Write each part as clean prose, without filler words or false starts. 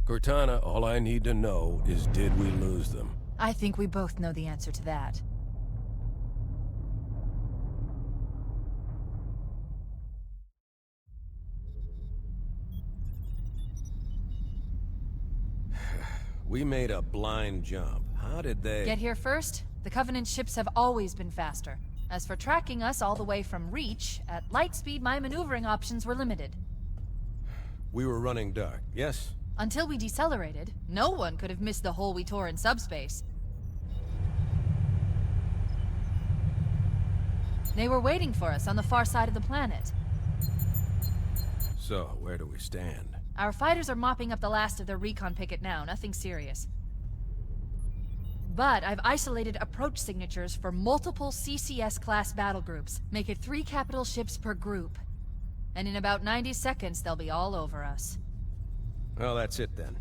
Cortana, all I need to know is did we lose them? I think we both know the answer to that. We made a blind jump. How did they... Get here first? The Covenant ships have always been faster. As for tracking us all the way from Reach, at light speed my maneuvering options were limited. We were running dark, yes? Until we decelerated, no one could have missed the hole we tore in subspace. They were waiting for us on the far side of the planet. So, where do we stand? Our fighters are mopping up the last of their recon picket now, nothing serious. But I've isolated approach signatures for multiple CCS-class battle groups. Make it 3 capital ships per group. And in about 90 seconds, they'll be all over us. Well, that's it then.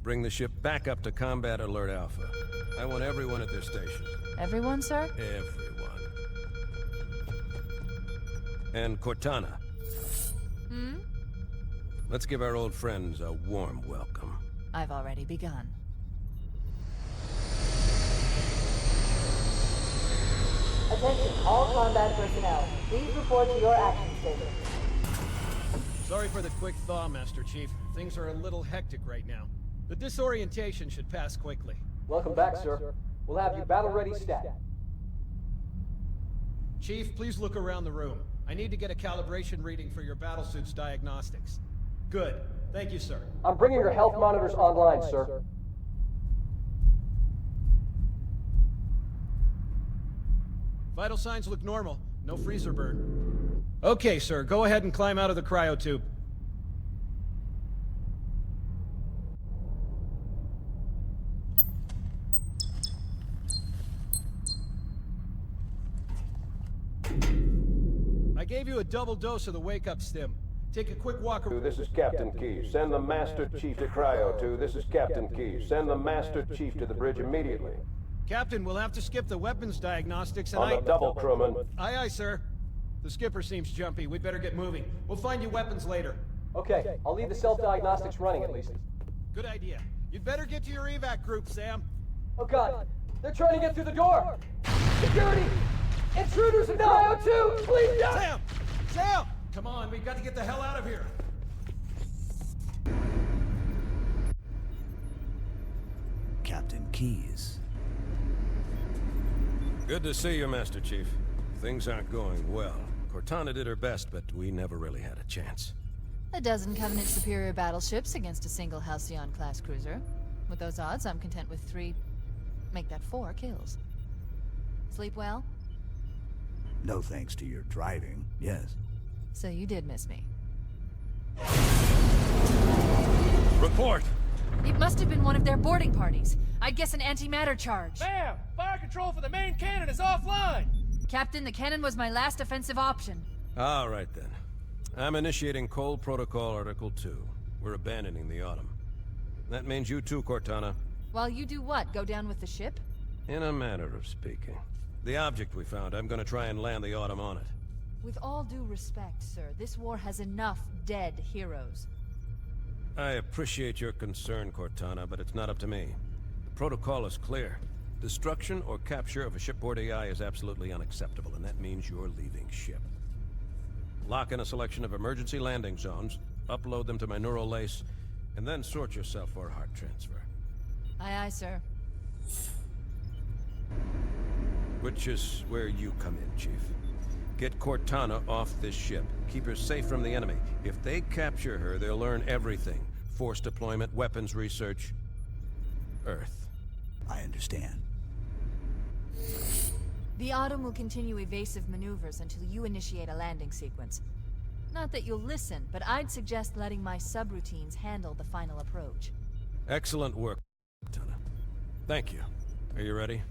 Bring the ship back up to Combat Alert Alpha. I want everyone at their stations. Everyone, sir? Everyone. And Cortana. Hmm? Let's give our old friends a warm welcome. I've already begun. Attention, all combat personnel. Please report to your action station. Sorry for the quick thaw, Master Chief. Things are a little hectic right now. The disorientation should pass quickly. Welcome back, sir. We'll have you battle-ready stat. Chief, please look around the room. I need to get a calibration reading for your battlesuit's diagnostics. Good. Thank you, sir. I'm bringing your health monitors online, sir. Vital signs look normal. No freezer burn. Okay, sir. Go ahead and climb out of the cryotube. I gave you a double dose of the wake-up stim. Take a quick walk around. This is Captain Key. Send the Master Chief to Cryo 2. This is Captain Key. Send the Master Chief to the bridge immediately. Captain, we'll have to skip the weapons diagnostics and On the double, crewman. Aye, aye, sir. The skipper seems jumpy. We'd better get moving. We'll find you weapons later. Okay, I'll leave the self-diagnostics running at least. Good idea. You'd better get to your evac group, Sam. Oh god, they're trying to get through the door! Security! Intruders in the IO2! Please, no! Sam! Sam! Come on, we've got to get the hell out of here. Captain Keyes. Good to see you, Master Chief. Things aren't going well. Cortana did her best, but we never really had a chance. A dozen Covenant superior battleships against a single Halcyon-class cruiser. With those odds, I'm content with 3... make that 4 kills. Sleep well? No thanks to your driving, yes. So you did miss me. Report! It must have been one of their boarding parties. I'd guess an antimatter charge. Ma'am! Fire control for the main cannon is offline! Captain, the cannon was my last offensive option. All right, then. I'm initiating Cold Protocol Article 2. We're abandoning the Autumn. That means you too, Cortana. While you do what? Go down with the ship? In a manner of speaking. The object we found, I'm gonna try and land the Autumn on it. With all due respect, sir, this war has enough dead heroes. I appreciate your concern, Cortana, but it's not up to me. The protocol is clear. Destruction or capture of a shipboard AI is absolutely unacceptable, and that means you're leaving ship. Lock in a selection of emergency landing zones, upload them to my neural lace, and then sort yourself for a heart transfer. Aye, aye, sir. Which is where you come in, Chief. Get Cortana off this ship. Keep her safe from the enemy. If they capture her, they'll learn everything. Force deployment, weapons research. Earth. I understand. The Autumn will continue evasive maneuvers until you initiate a landing sequence. Not that you'll listen, but I'd suggest letting my subroutines handle the final approach. Excellent work, Cortana. Thank you. Are you ready?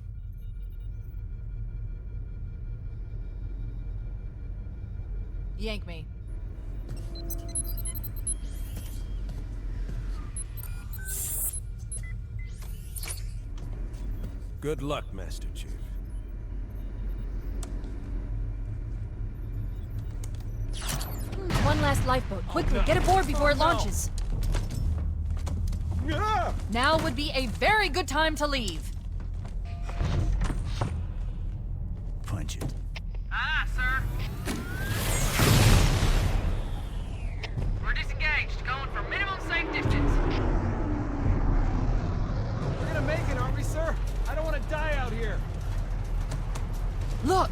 Yank me. Good luck, Master Chief. One last lifeboat. Quickly, get aboard before it launches. Now would be a very good time to leave. Punch it. Aye, sir. We're disengaged, going for minimum safe distance. We're gonna make it, aren't we, sir? I don't want to die out here. Look!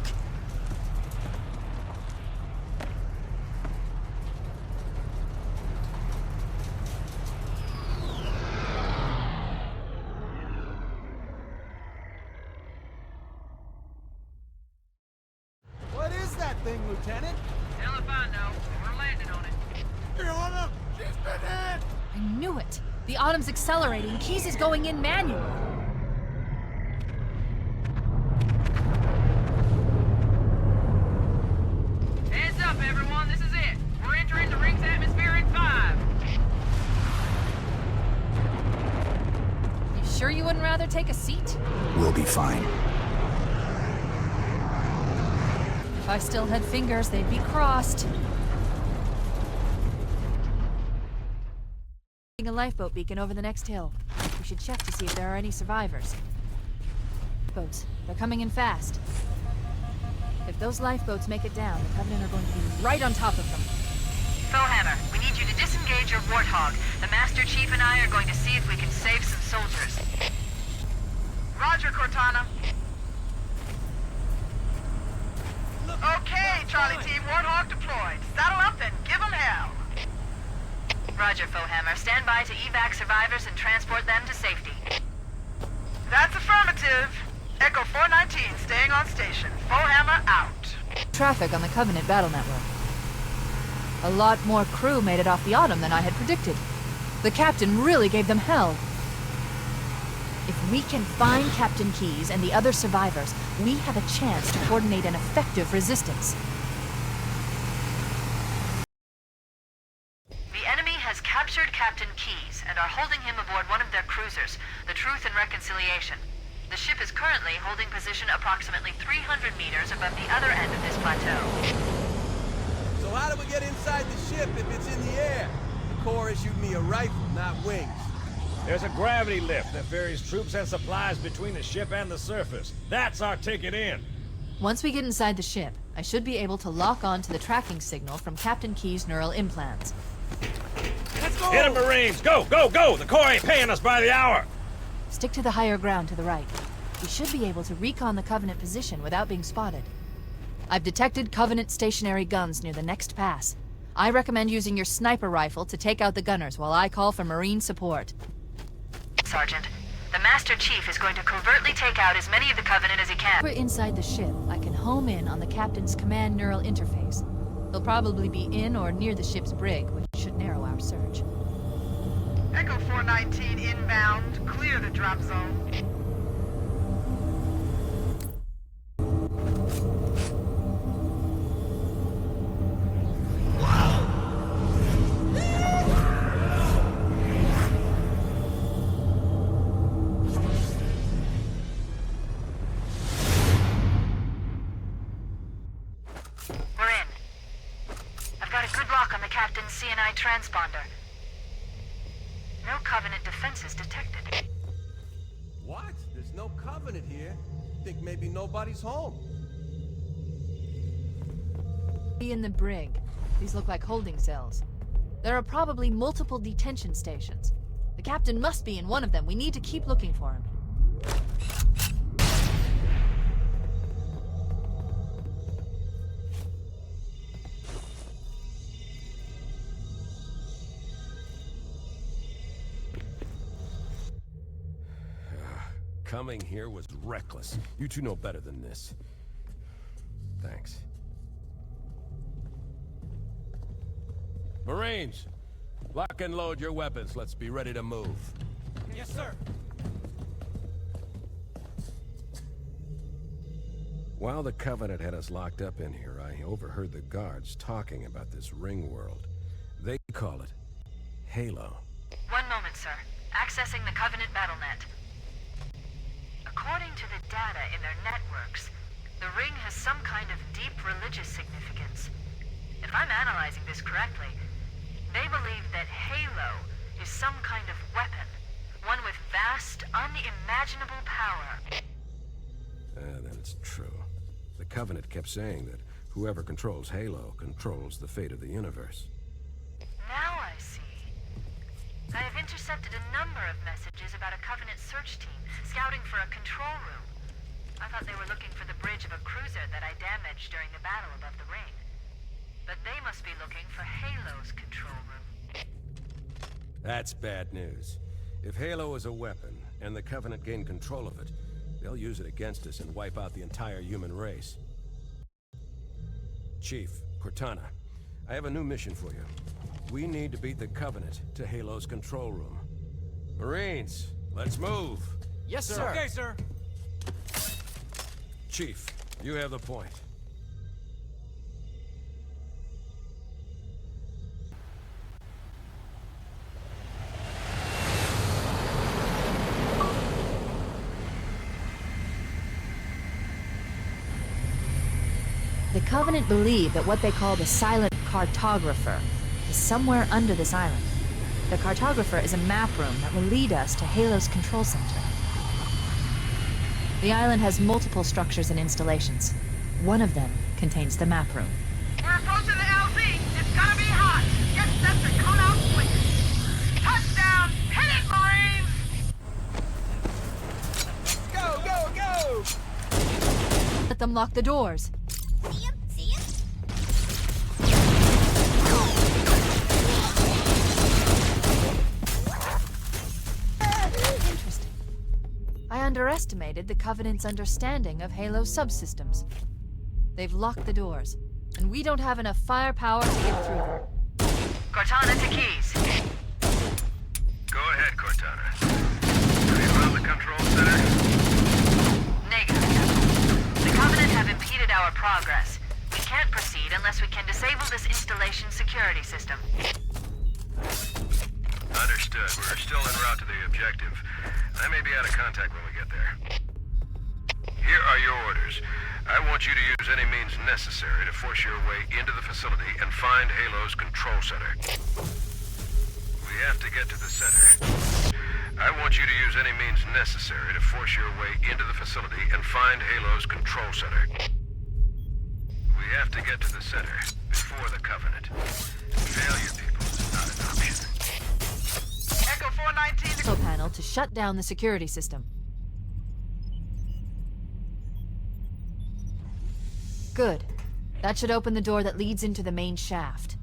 What is that thing, Lieutenant? Hell if I know. We're landing on it. She's been hit! I knew it! The Autumn's accelerating. Keys is going in manual. Heads up, everyone. This is it. We're entering the ring's atmosphere in 5. You sure you wouldn't rather take a seat? We'll be fine. If I still had fingers, they'd be crossed. A lifeboat beacon over the next hill. We should check to see if there are any survivors. Boats. They're coming in fast. If those lifeboats make it down, the Covenant are going to be right on top of them. Foehammer, we need you to disengage your Warthog. The Master Chief and I are going to see if we can save some soldiers. Roger, Cortana. Okay, Charlie Team, Warthog deployed. Saddle up and give them hell. Roger, Foehammer. Stand by to evac survivors and transport them to safety. That's affirmative. Echo 419 staying on station. Foehammer out. Traffic on the Covenant battle network. A lot more crew made it off the Autumn than I had predicted. The Captain really gave them hell. If we can find Captain Keyes and the other survivors, we have a chance to coordinate an effective resistance. The enemy has captured Captain Keyes and are holding him aboard one of their cruisers, the Truth and Reconciliation. The ship is currently holding position approximately 300 meters above the other end of this plateau. So how do we get inside the ship if it's in the air? The Corps issued me a rifle, not wings. There's a gravity lift that ferries troops and supplies between the ship and the surface. That's our ticket in. Once we get inside the ship, I should be able to lock on to the tracking signal from Captain Keyes' neural implants. Let's go! Hit 'em, Marines! Go, go, go! The Corps ain't paying us by the hour! Stick to the higher ground to the right. We should be able to recon the Covenant position without being spotted. I've detected Covenant stationary guns near the next pass. I recommend using your sniper rifle to take out the gunners while I call for Marine support. Sergeant, the Master Chief is going to covertly take out as many of the Covenant as he can. We're inside the ship. I can home in on the Captain's command neural interface. They'll probably be in or near the ship's brig, which should narrow our search. Echo 419 inbound. Clear the drop zone. We're in. I've got a good lock on the Captain's CNI transponder. No Covenant defenses detected. What? There's no Covenant here. Think maybe nobody's home. Be in the brig. These look like holding cells. There are probably multiple detention stations. The Captain must be in one of them. We need to keep looking for him. Coming here was reckless. You two know better than this. Thanks. Marines, lock and load your weapons. Let's be ready to move. Yes, sir. While the Covenant had us locked up in here, I overheard the guards talking about this ring world. They call it Halo. One moment, sir. Accessing the Covenant BattleNet. According to the data in their networks, the ring has some kind of deep religious significance. If I'm analyzing this correctly, they believe that Halo is some kind of weapon unimaginable power. Then it's true. The Covenant kept saying that whoever controls Halo controls the fate of the universe. Now I see. I have intercepted a number of messages about a Covenant search team scouting for a control room. I thought they were looking for the bridge of a cruiser that I damaged during the battle above the ring. But they must be looking for Halo's control room. That's bad news. If Halo is a weapon, and the Covenant gain control of it, they'll use it against us and wipe out the entire human race. Chief, Cortana, I have a new mission for you. We need to beat the Covenant to Halo's control room. Marines, let's move! Yes, sir. Okay, sir. Chief, you have the point. The Covenant believe that what they call the Silent Cartographer is somewhere under this island. The Cartographer is a map room that will lead us to Halo's control center. The island has multiple structures and installations. One of them contains the map room. We're approaching the LZ. It's gonna be hot. Get set to come out quick. Touchdown! Hit it, Marines! Go, go, go! Let them lock the doors. Interesting. I underestimated the Covenant's understanding of Halo subsystems. They've locked the doors, and we don't have enough firepower to get through them. Cortana to Keys. Go ahead, Cortana. Have you found the control center? Negative. The Covenant have impeded our progress. We can't proceed unless we can disable this installation security system. Understood. We're still en route to the objective. I may be out of contact when we get there. Here are your orders. I want you to use any means necessary to force your way into the facility and find Halo's control center. We have to get to the center. I want you to use any means necessary to force your way into the facility and find Halo's control center. We have to get to the center before the Covenant. Failure, people, is not an option. Echo 419 to... Panel to shut down the security system. Good. That should open the door that leads into the main shaft.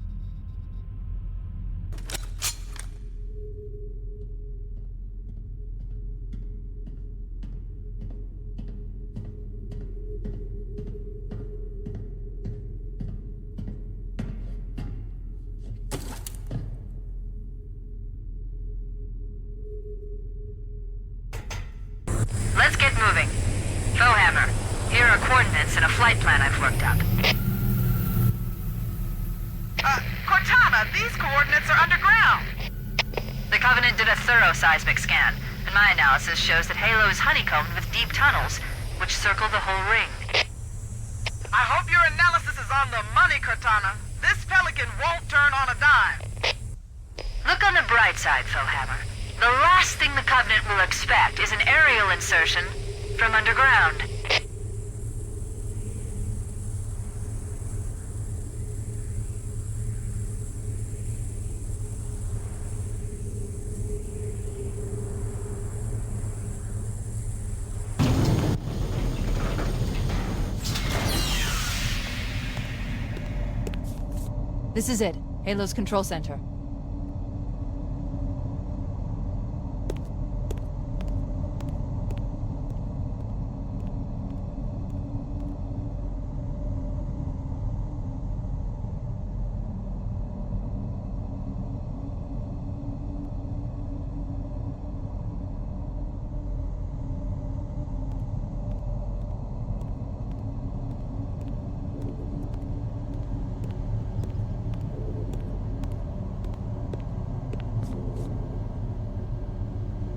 Let's get moving. Foehammer, here are coordinates and a flight plan I've worked up. Cortana, these coordinates are underground. The Covenant did a thorough seismic scan, and my analysis shows that Halo is honeycombed with deep tunnels, which circle the whole ring. I hope your analysis is on the money, Cortana. This Pelican won't turn on a dime. Look on the bright side, Foehammer. The last thing the Covenant will expect is an aerial insertion from underground. This is it. Halo's control center.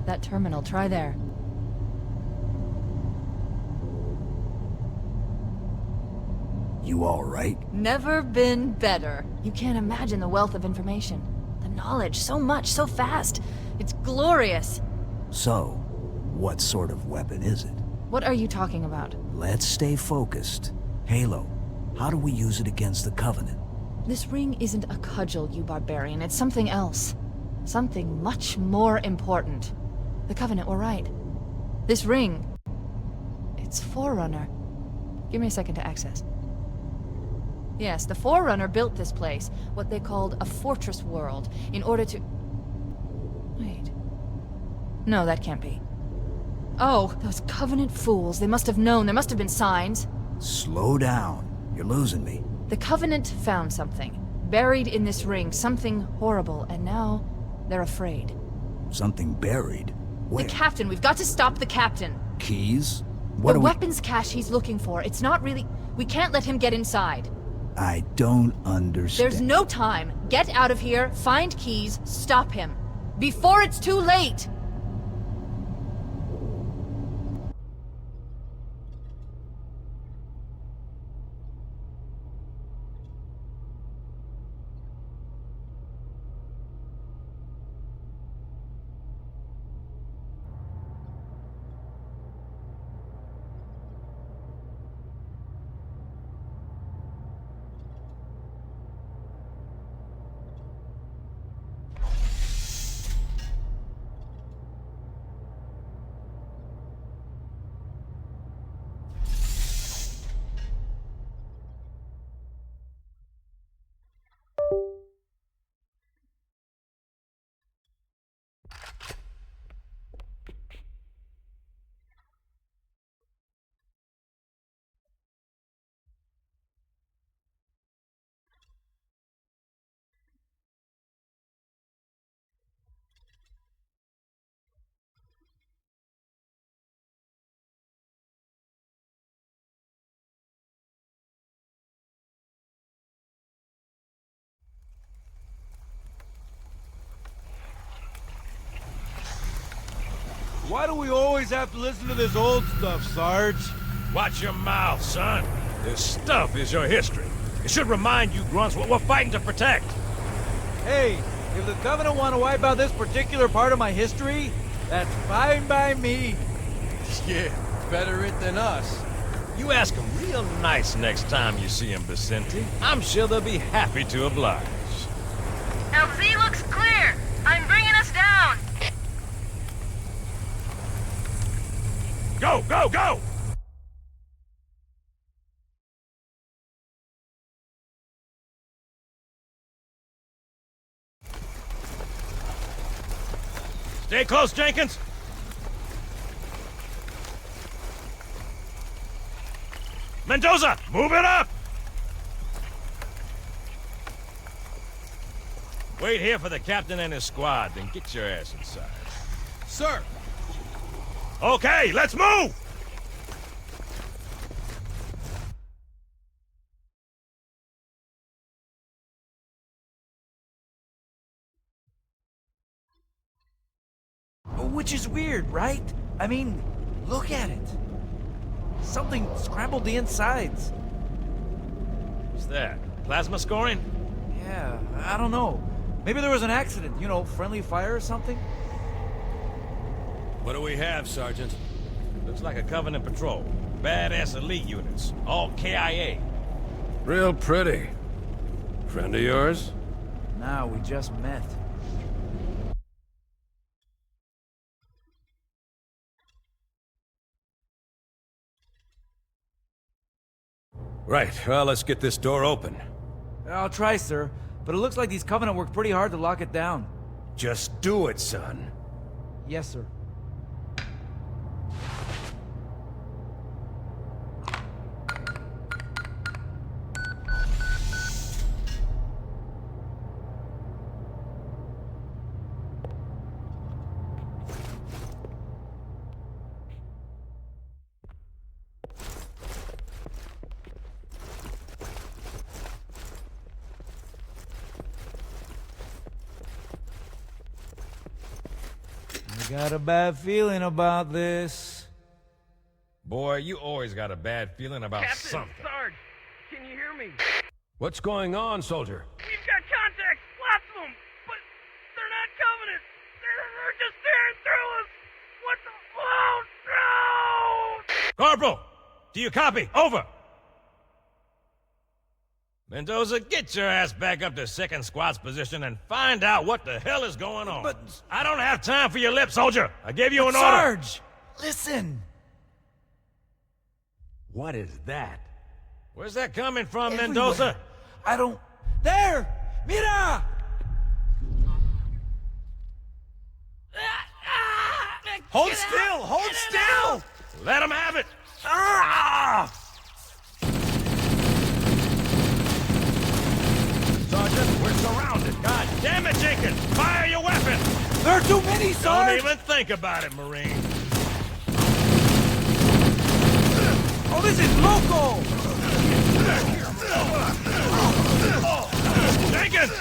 That terminal, try there. You all right? Never been better. You can't imagine the wealth of information. The knowledge, so much, so fast. It's glorious. So, What sort of weapon is it? What are you talking about? Let's stay focused. Halo, how do we use it against the Covenant? This ring isn't a cudgel, you barbarian. It's something else. Something much more important. The Covenant were right. This ring... it's Forerunner. Give me a second to access. Yes, the Forerunner built this place, what they called a fortress world, in order to... Wait. No, that can't be. Oh, those Covenant fools. They must have known. There must have been signs. Slow down. You're losing me. The Covenant found something. Buried in this ring. Something horrible. And now, they're afraid. Something buried? Where? The Captain. We've got to stop the Captain. Keys? What the are weapons cache he's looking for. It's not really... We can't let him get inside. I don't understand. There's no time. Get out of here, find keys, stop him. Before it's too late! Why do we always have to listen to this old stuff, Sarge? Watch your mouth, son. This stuff is your history. It should remind you grunts what we're fighting to protect. Hey, if the Covenant want to wipe out this particular part of my history, that's fine by me. Yeah, better it than us. You ask them real nice next time you see them, Vicente. I'm sure they'll be happy to oblige. LZ looks clear. I'm bringing us down. Go, go, go! Stay close, Jenkins! Mendoza, move it up! Wait here for the captain and his squad, then get your ass inside. Sir! Okay, let's move! Which is weird, right? I mean, look at it. Something scrambled the insides. What's that? Plasma scoring? Yeah, I don't know. Maybe there was an accident, you know, friendly fire or something? What do we have, Sergeant? Looks like a Covenant patrol. Badass elite units. All KIA. Real pretty. Friend of yours? Nah, we just met. Right, well, let's get this door open. I'll try, sir. But it looks like these Covenant worked pretty hard to lock it down. Just do it, son. Yes, sir. I got a bad feeling about this. Boy, you always got a bad feeling about Captain, something. Sarge, can you hear me? What's going on, soldier? We've got contacts, lots of them, but they're not Covenant. They're just staring through us. What the... Whoa! Corporal, do you copy? Over. Mendoza, get your ass back up to 2nd Squad's position and find out what the hell is going on. But... I don't have time for your lip, soldier. I gave you an order. Sarge! Listen! What is that? Where's that coming from, Everywhere. Mendoza? I don't... There! Mira! Hold still! Hold still! Let him have it! Sergeant, we're surrounded. God damn it, Jenkins! Fire your weapon! There are too many, Sarge! Don't even think about it, Marine. Oh, this is local! Jenkins!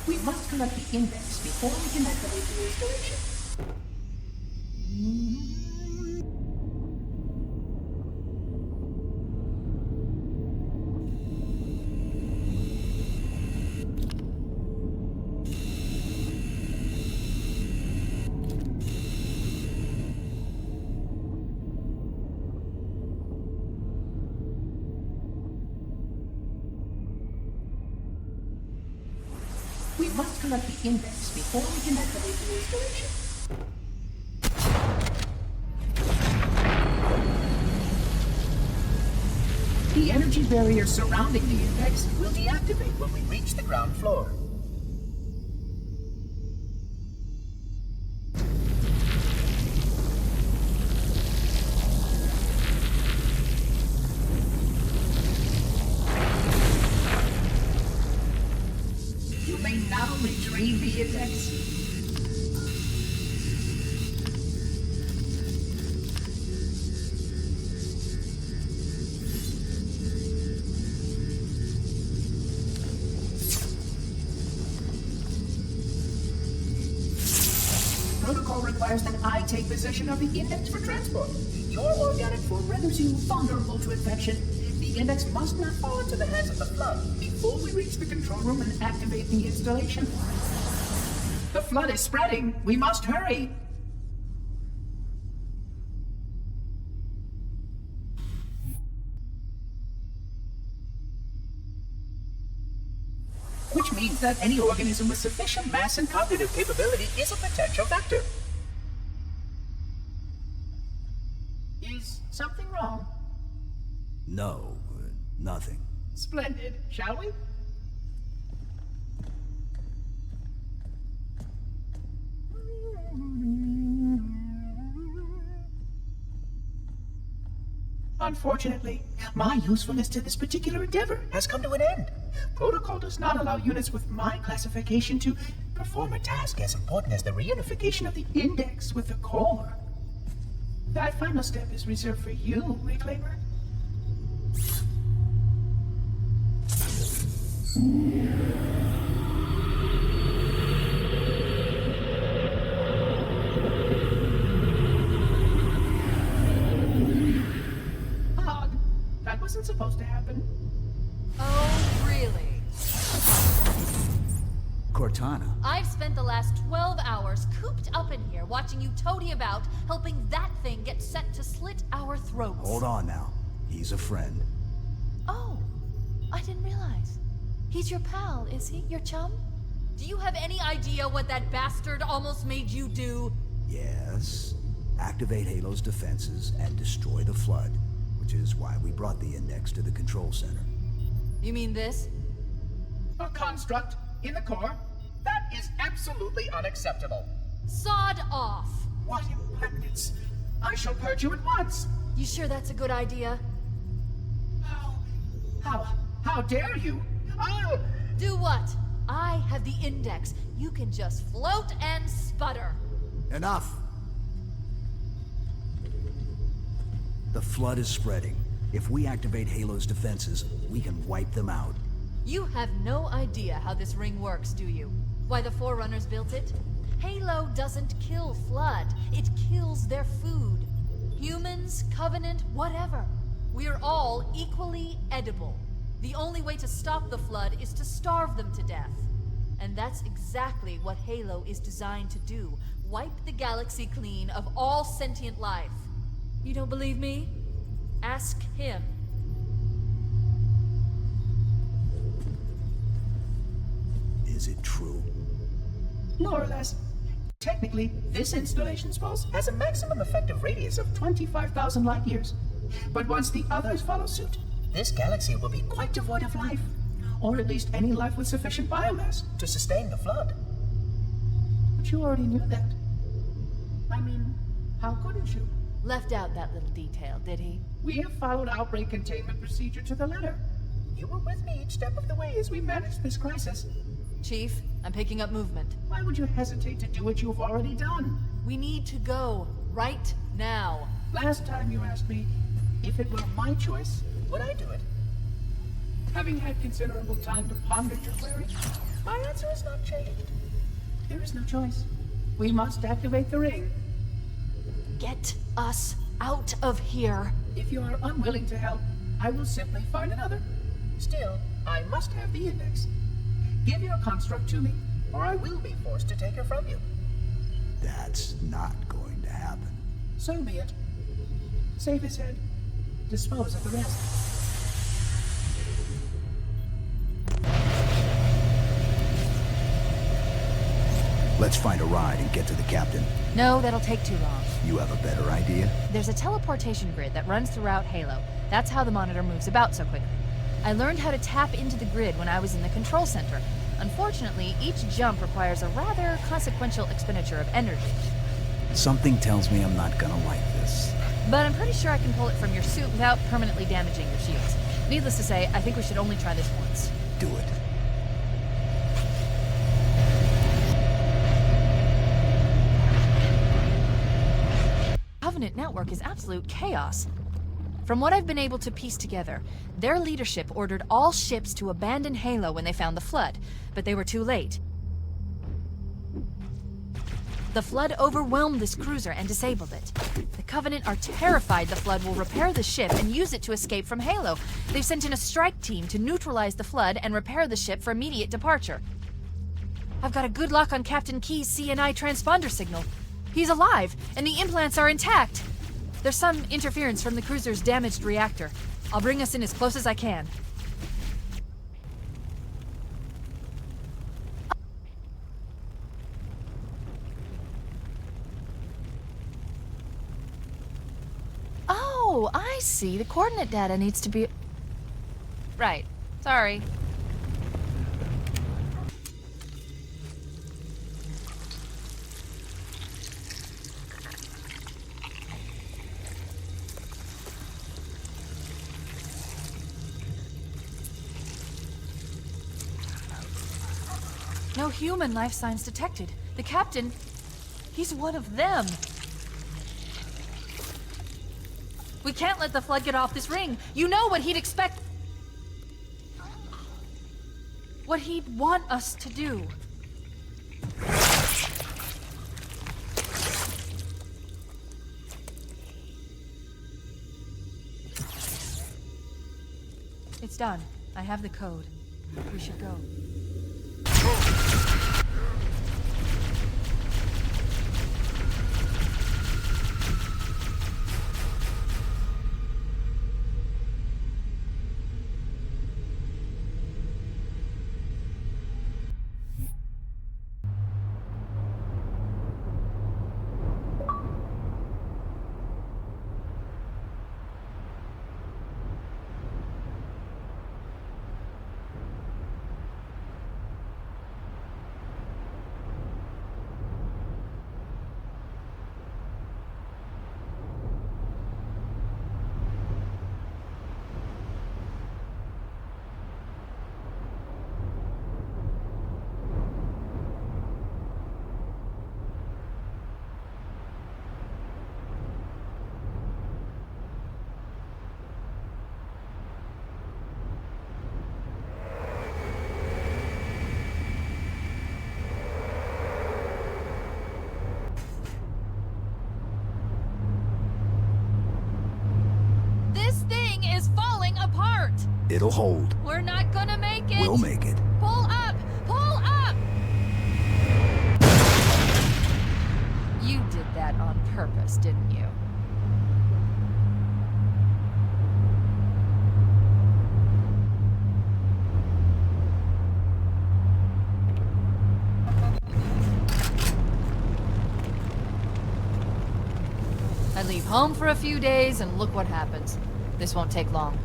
We must collect the index before we can activate the installation. We must collect the index before we can activate the installation. The energy barrier surrounding the index will deactivate when we reach the ground floor. You may now retrieve the index. Protocol requires that I take possession of the index for transport. Your organic food renders you vulnerable to infection. The index must not fall into the hands of the Flood before we reach the control room and activate the installation. The Flood is spreading. We must hurry. Which means that any organism with sufficient mass and cognitive capability is a potential vector. Is something wrong? No, nothing. Splendid, shall we? Unfortunately, my usefulness to this particular endeavor has come to an end. Protocol does not allow units with my classification to perform a task as important as the reunification of the index with the core. That final step is reserved for you, Reclaimer. Hog, that wasn't supposed to happen. Oh, really? Cortana. I've spent the last 12 hours cooped up in here watching you toady about, helping that thing get set to slit our throats. Hold on now. He's a friend. Oh, I didn't realize. He's your pal, is he? Your chum? Do you have any idea what that bastard almost made you do? Yes. Activate Halo's defenses and destroy the Flood, which is why we brought the index to the control center. You mean this? A construct in the core that is absolutely unacceptable. Sod off! What impertinence! I shall purge you at once! You sure that's a good idea? How dare you? I'll... Do what? I have the index. You can just float and sputter. Enough! The flood is spreading. If we activate Halo's defenses, we can wipe them out. You have no idea how this ring works, do you? Why the Forerunners built it? Halo doesn't kill Flood. It kills their food. Humans, Covenant, whatever. We're all equally edible. The only way to stop the Flood is to starve them to death. And that's exactly what Halo is designed to do. Wipe the galaxy clean of all sentient life. You don't believe me? Ask him. Is it true? More or less. Technically, this installation's pulse has a maximum effective radius of 25,000 light years. But once the others follow suit, this galaxy will be quite devoid of life. Or at least any life with sufficient biomass to sustain the flood. But you already knew that. I mean, how couldn't you? Left out that little detail, did he? We have followed outbreak containment procedure to the letter. You were with me each step of the way as we managed this crisis. Chief, I'm picking up movement. Why would you hesitate to do what you've already done? We need to go, right now. Last time you asked me, if it were my choice, would I do it? Having had considerable time to ponder your query, my answer has not changed. There is no choice. We must activate the ring. Get us out of here. If you are unwilling to help, I will simply find another. Still, I must have the index. Give your construct to me, or I will be forced to take her from you. That's not going to happen. So be it. Save his head. Dispose of the rest. Let's find a ride and get to the captain. No, that'll take too long. You have a better idea? There's a teleportation grid that runs throughout Halo. That's how the monitor moves about so quickly. I learned how to tap into the grid when I was in the control center. Unfortunately, each jump requires a rather consequential expenditure of energy. Something tells me I'm not gonna like this. But I'm pretty sure I can pull it from your suit without permanently damaging your shields. Needless to say, I think we should only try this once. Do it. Covenant network is absolute chaos. From what I've been able to piece together, their leadership ordered all ships to abandon Halo when they found the Flood, but they were too late. The Flood overwhelmed this cruiser and disabled it. The Covenant are terrified the Flood will repair the ship and use it to escape from Halo. They've sent in a strike team to neutralize the Flood and repair the ship for immediate departure. I've got a good lock on Captain Key's CNI transponder signal. He's alive, and the implants are intact. There's some interference from the cruiser's damaged reactor. I'll bring us in as close as I can. Oh, I see. The coordinate data needs to be... Right. Sorry. No human life signs detected. The captain, he's one of them. We can't let the Flood get off this ring. You know what he'd expect. What he'd want us to do. It's done. I have the code. We should go. It'll hold. We're not gonna make it! We'll make it. Pull up! Pull up! You did that on purpose, didn't you? I leave home for a few days, and look what happens. This won't take long.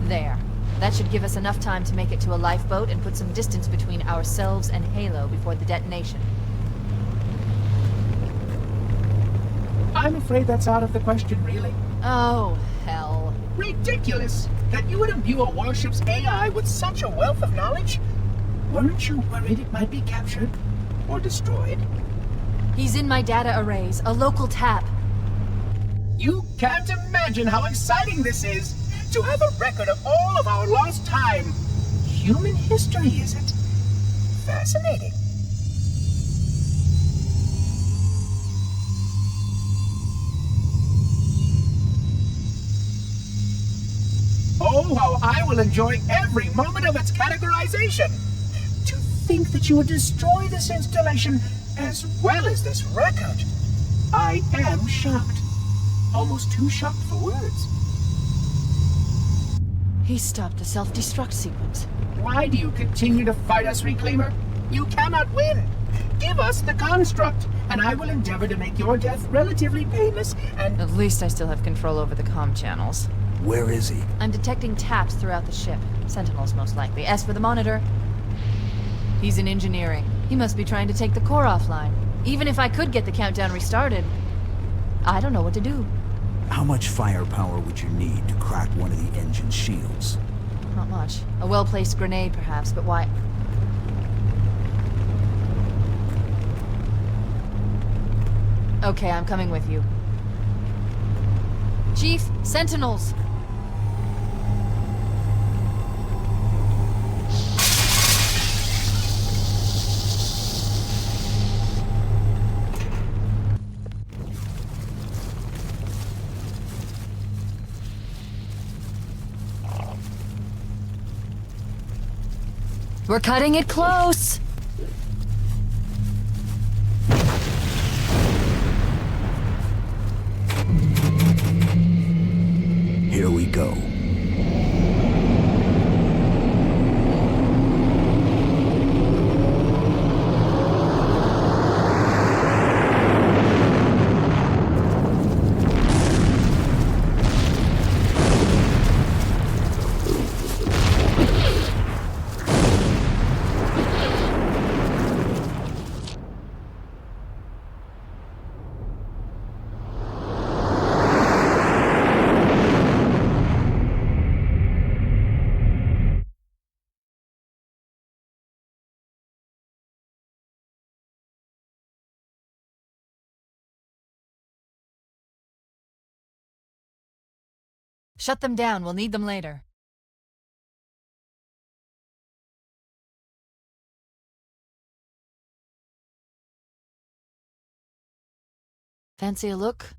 There. That should give us enough time to make it to a lifeboat and put some distance between ourselves and Halo before the detonation. I'm afraid that's out of the question, really. Oh, hell. Ridiculous! That you would imbue a warship's AI with such a wealth of knowledge? Weren't you worried it might be captured? Or destroyed? He's in my data arrays, a local tap. You can't imagine how exciting this is! To have a record of all of our lost time! Human history, is it? Fascinating. Oh, how I will enjoy every moment of its categorization! To think that you would destroy this installation as well as this record. I am shocked. Almost too shocked for words. He stopped the self-destruct sequence. Why do you continue to fight us, Reclaimer? You cannot win. Give us the construct, and I will endeavor to make your death relatively painless and... At least I still have control over the comm channels. Where is he? I'm detecting taps throughout the ship. Sentinels, most likely. As for the monitor, he's in engineering. He must be trying to take the core offline. Even if I could get the countdown restarted, I don't know what to do. How much firepower would you need to crack one of the engine shields? Not much. A well-placed grenade, perhaps, but why? Okay, I'm coming with you. Chief, Sentinels! We're cutting it close! Here we go. Shut them down, we'll need them later. Fancy a look?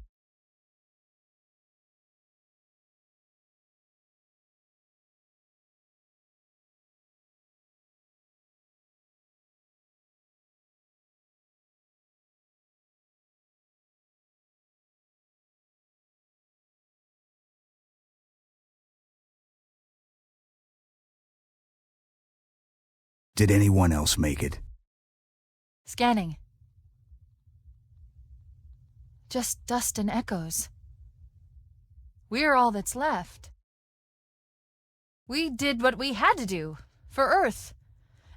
Did anyone else make it? Scanning. Just dust and echoes. We're all that's left. We did what we had to do. For Earth.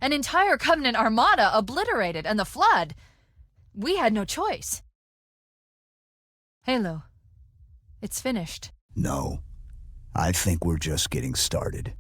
An entire Covenant armada obliterated, and the Flood. We had no choice. Halo. It's finished. No. I think we're just getting started.